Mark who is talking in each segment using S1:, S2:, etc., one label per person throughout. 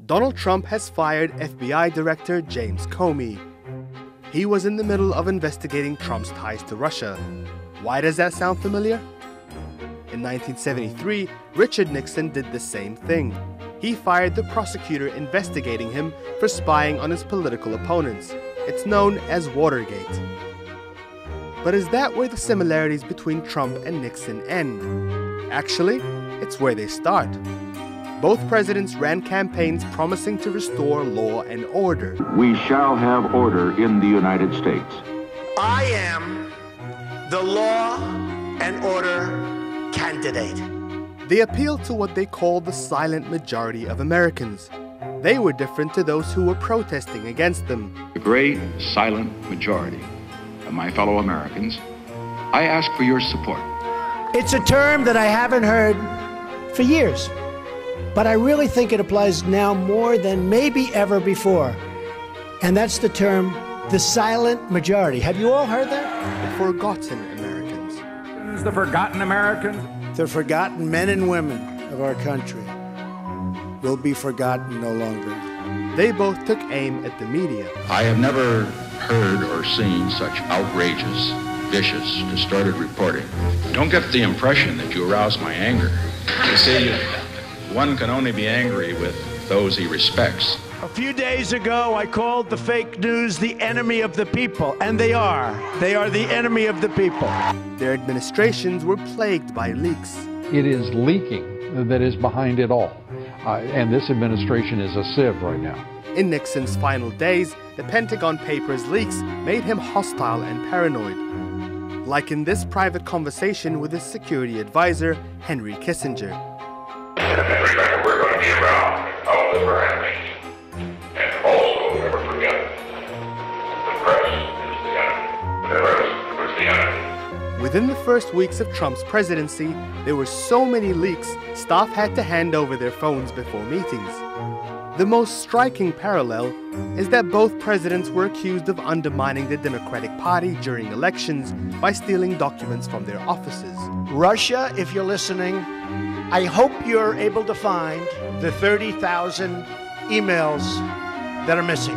S1: Donald Trump has fired FBI Director James Comey. He was in the middle of investigating Trump's ties to Russia. Why does that sound familiar? In 1973, Richard Nixon did the same thing. He fired the prosecutor investigating him for spying on his political opponents. It's known as Watergate. But is that where the similarities between Trump and Nixon end? Actually, it's where they start. Both presidents ran campaigns promising to restore law and order.
S2: We shall have order in the United States.
S3: I am the law and order candidate.
S1: They appealed to what they called the silent majority of Americans. They were different to those who were protesting against them.
S4: The great silent majority of my fellow Americans, I ask for your support.
S5: It's a term that I haven't heard for years, but I really think it applies now more than maybe ever before. And that's the term, the silent majority. Have you all heard that?
S1: The forgotten Americans.
S6: The forgotten Americans.
S5: The forgotten men and women of our country will be forgotten no longer.
S1: They both took aim at the media.
S4: I have never heard or seen such outrageous, vicious, distorted reporting. Don't get the impression that you arouse my anger. You see, one can only be angry with those he respects.
S5: A few days ago, I called the fake news the enemy of the people, and they are. They are the enemy of the people.
S1: Their administrations were plagued by leaks.
S6: It is leaking that is behind it all. And this administration is a sieve right now.
S1: In Nixon's final days, the Pentagon Papers leaks made him hostile and paranoid. Like in this private conversation with his security advisor, Henry Kissinger.
S7: We're going to be around all of our enemies. And also, never forget, the press is the enemy. The press is the enemy.
S1: Within the first weeks of Trump's presidency, there were so many leaks, staff had to hand over their phones before meetings. The most striking parallel is that both presidents were accused of undermining the Democratic Party during elections by stealing documents from their offices.
S5: Russia, if you're listening, I hope you're able to find the 30,000 emails that are missing.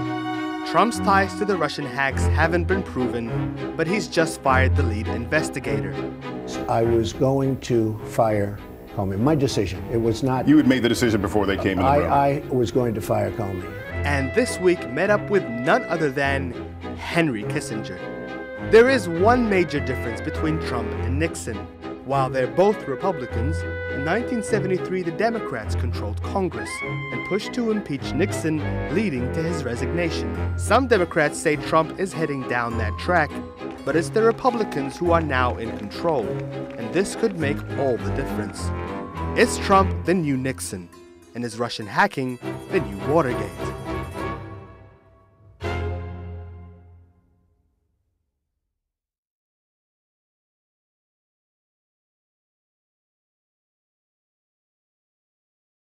S1: Trump's ties to the Russian hacks haven't been proven, but he's just fired the lead investigator.
S5: I was going to fire Comey. My decision. It was not...
S8: You had made the decision before they came in the room.
S5: I was going to fire Comey.
S1: And this week met up with none other than Henry Kissinger. There is one major difference between Trump and Nixon. While they're both Republicans, in 1973 the Democrats controlled Congress and pushed to impeach Nixon, leading to his resignation. Some Democrats say Trump is heading down that track, but it's the Republicans who are now in control, and this could make all the difference. Is Trump the new Nixon? And is Russian hacking the new Watergate?